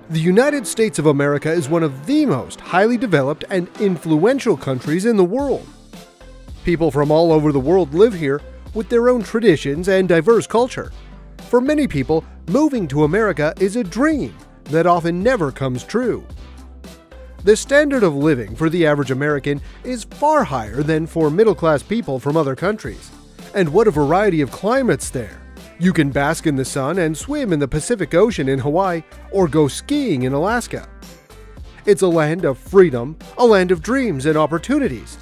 The United States of America is one of the most highly developed and influential countries in the world. People from all over the world live here with their own traditions and diverse culture. For many people, moving to America is a dream that often never comes true. The standard of living for the average American is far higher than for middle-class people from other countries. And what a variety of climates there! You can bask in the sun and swim in the Pacific Ocean in Hawaii or go skiing in Alaska. It's a land of freedom, a land of dreams and opportunities.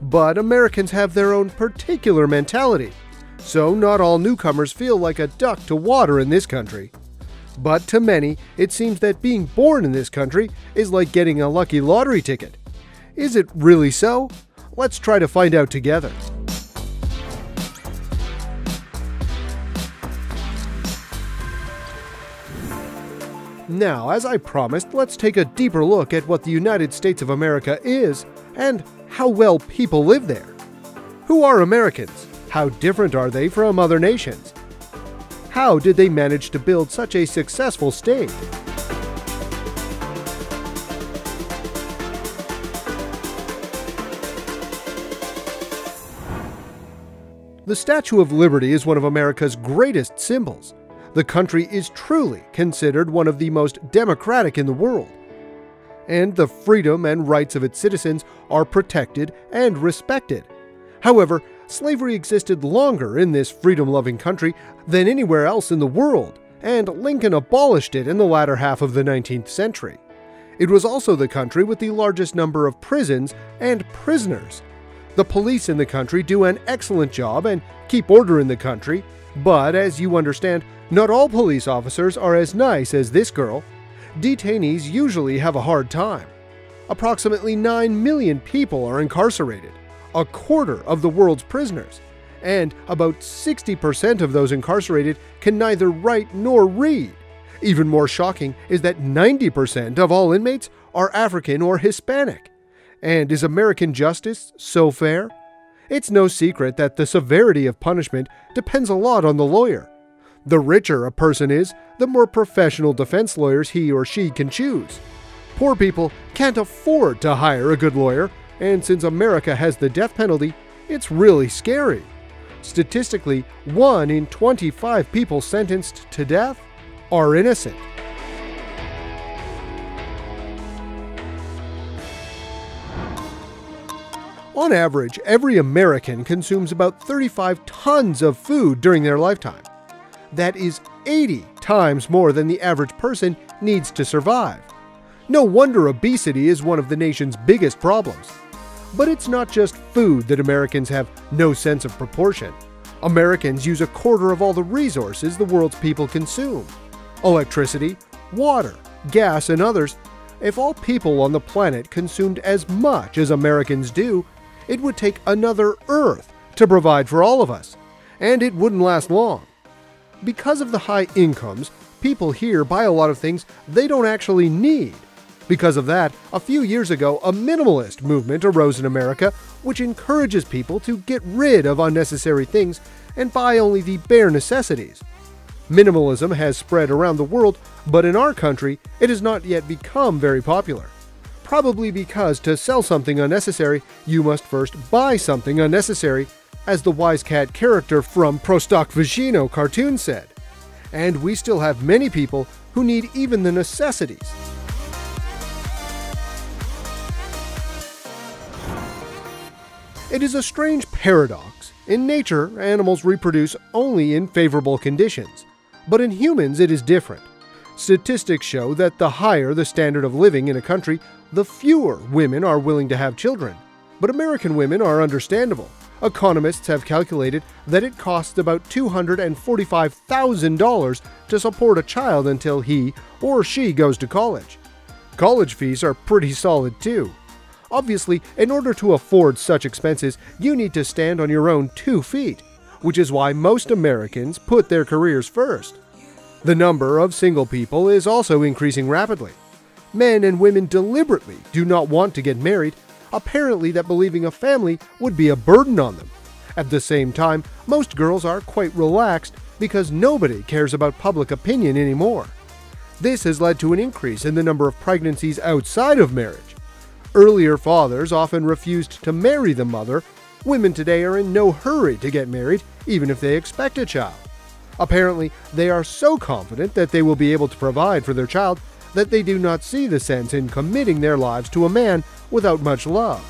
But Americans have their own particular mentality, so not all newcomers feel like a duck to water in this country. But to many, it seems that being born in this country is like getting a lucky lottery ticket. Is it really so? Let's try to find out together. Now, as I promised, let's take a deeper look at what the United States of America is and how well people live there. Who are Americans? How different are they from other nations? How did they manage to build such a successful state? The Statue of Liberty is one of America's greatest symbols. The country is truly considered one of the most democratic in the world. And the freedom and rights of its citizens are protected and respected. However, slavery existed longer in this freedom-loving country than anywhere else in the world, and Lincoln abolished it in the latter half of the 19th century. It was also the country with the largest number of prisons and prisoners. The police in the country do an excellent job and keep order in the country, but as you understand, not all police officers are as nice as this girl. Detainees usually have a hard time. Approximately 9 million people are incarcerated, a quarter of the world's prisoners, and about 60% of those incarcerated can neither write nor read. Even more shocking is that 90% of all inmates are African or Hispanic. And is American justice so fair? It's no secret that the severity of punishment depends a lot on the lawyer. The richer a person is, the more professional defense lawyers he or she can choose. Poor people can't afford to hire a good lawyer, and since America has the death penalty, it's really scary. Statistically, 1 in 25 people sentenced to death are innocent. On average, every American consumes about 35 tons of food during their lifetime. That is 80 times more than the average person needs to survive. No wonder obesity is one of the nation's biggest problems. But it's not just food that Americans have no sense of proportion. Americans use a quarter of all the resources the world's people consume. Electricity, water, gas, and others. If all people on the planet consumed as much as Americans do, it would take another Earth to provide for all of us, and it wouldn't last long. Because of the high incomes, people here buy a lot of things they don't actually need. Because of that, a few years ago, a minimalist movement arose in America, which encourages people to get rid of unnecessary things and buy only the bare necessities. Minimalism has spread around the world, but in our country, it has not yet become very popular. Probably because to sell something unnecessary, you must first buy something unnecessary, as the Wise Cat character from Prostokvashino cartoon said. And we still have many people who need even the necessities. It is a strange paradox. In nature, animals reproduce only in favorable conditions, but in humans it is different. Statistics show that the higher the standard of living in a country, the fewer women are willing to have children. But American women are understandable. Economists have calculated that it costs about $245,000 to support a child until he or she goes to college. College fees are pretty solid too. Obviously, in order to afford such expenses, you need to stand on your own 2 feet, which is why most Americans put their careers first. The number of single people is also increasing rapidly. Men and women deliberately do not want to get married, apparently that believing a family would be a burden on them. At the same time, most girls are quite relaxed because nobody cares about public opinion anymore. This has led to an increase in the number of pregnancies outside of marriage. Earlier fathers often refused to marry the mother. Women today are in no hurry to get married, even if they expect a child. Apparently, they are so confident that they will be able to provide for their child that they do not see the sense in committing their lives to a man without much love.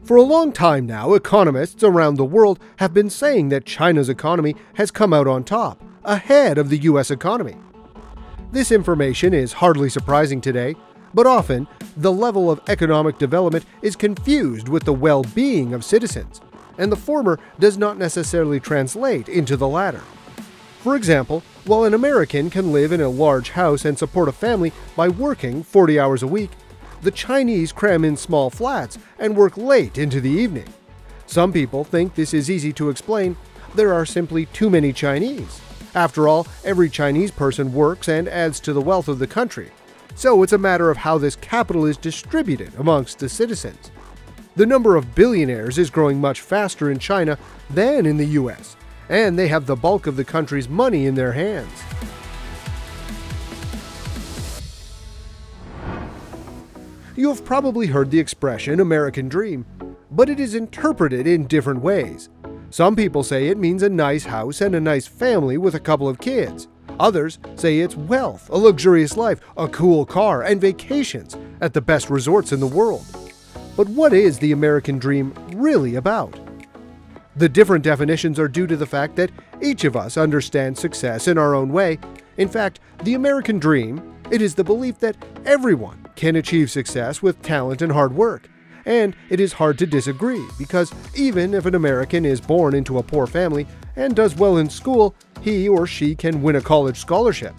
For a long time now, economists around the world have been saying that China's economy has come out on top, ahead of the US economy. This information is hardly surprising today, but often the level of economic development is confused with the well-being of citizens, and the former does not necessarily translate into the latter. For example, while an American can live in a large house and support a family by working 40 hours a week, the Chinese cram in small flats and work late into the evening. Some people think this is easy to explain. There are simply too many Chinese. After all, every Chinese person works and adds to the wealth of the country. So it's a matter of how this capital is distributed amongst the citizens. The number of billionaires is growing much faster in China than in the US, and they have the bulk of the country's money in their hands. You have probably heard the expression American Dream, but it is interpreted in different ways. Some people say it means a nice house and a nice family with a couple of kids. Others say it's wealth, a luxurious life, a cool car, and vacations at the best resorts in the world. But what is the American Dream really about? The different definitions are due to the fact that each of us understands success in our own way. In fact, the American Dream, it is the belief that everyone can achieve success with talent and hard work. And it is hard to disagree, because even if an American is born into a poor family and does well in school, he or she can win a college scholarship.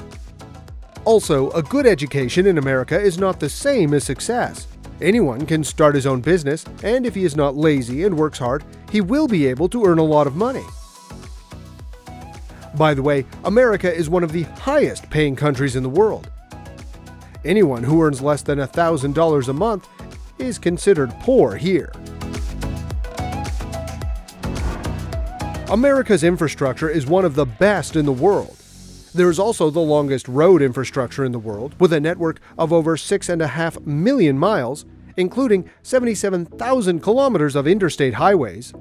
Also, a good education in America is not the same as success. Anyone can start his own business, and if he is not lazy and works hard, he will be able to earn a lot of money. By the way, America is one of the highest paying countries in the world. Anyone who earns less than $1,000 a month is considered poor here. America's infrastructure is one of the best in the world. There is also the longest road infrastructure in the world, with a network of over 6.5 million miles, including 77,000 kilometers of interstate highways.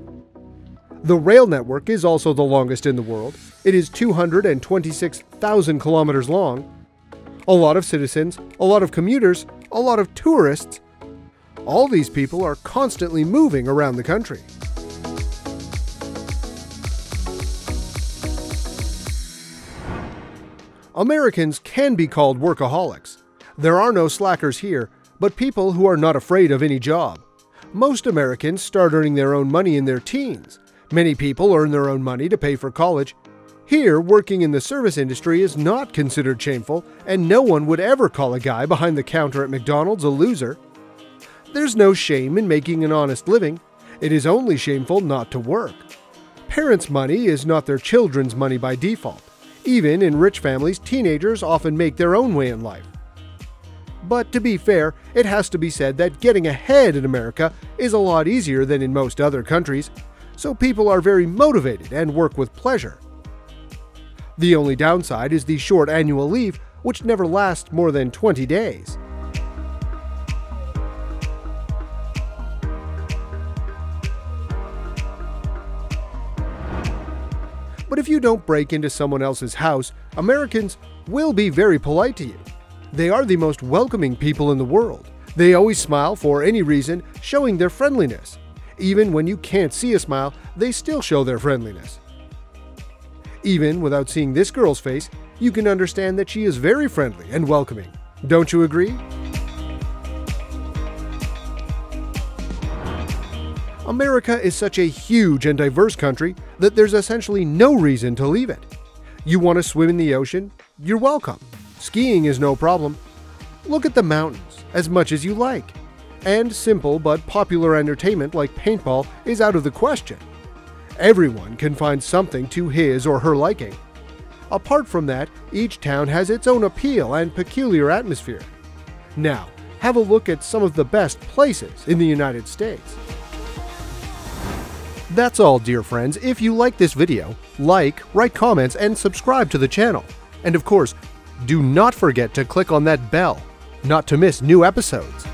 The rail network is also the longest in the world. It is 226,000 kilometers long. A lot of citizens, a lot of commuters, a lot of tourists. All these people are constantly moving around the country. Americans can be called workaholics. There are no slackers here, but people who are not afraid of any job. Most Americans start earning their own money in their teens. Many people earn their own money to pay for college. Here, working in the service industry is not considered shameful, and no one would ever call a guy behind the counter at McDonald's a loser. There's no shame in making an honest living. It is only shameful not to work. Parents' money is not their children's money by default. Even in rich families, teenagers often make their own way in life. But to be fair, it has to be said that getting ahead in America is a lot easier than in most other countries, so people are very motivated and work with pleasure. The only downside is the short annual leave, which never lasts more than 20 days. But if you don't break into someone else's house, Americans will be very polite to you. They are the most welcoming people in the world. They always smile for any reason, showing their friendliness. Even when you can't see a smile, they still show their friendliness. Even without seeing this girl's face, you can understand that she is very friendly and welcoming. Don't you agree? America is such a huge and diverse country that there's essentially no reason to leave it. You want to swim in the ocean? You're welcome. Skiing is no problem. Look at the mountains as much as you like. And simple but popular entertainment like paintball is out of the question. Everyone can find something to his or her liking. Apart from that, each town has its own appeal and peculiar atmosphere. Now, have a look at some of the best places in the United States. That's all, dear friends. If you like this video, like, write comments, and subscribe to the channel. And of course, do not forget to click on that bell not to miss new episodes.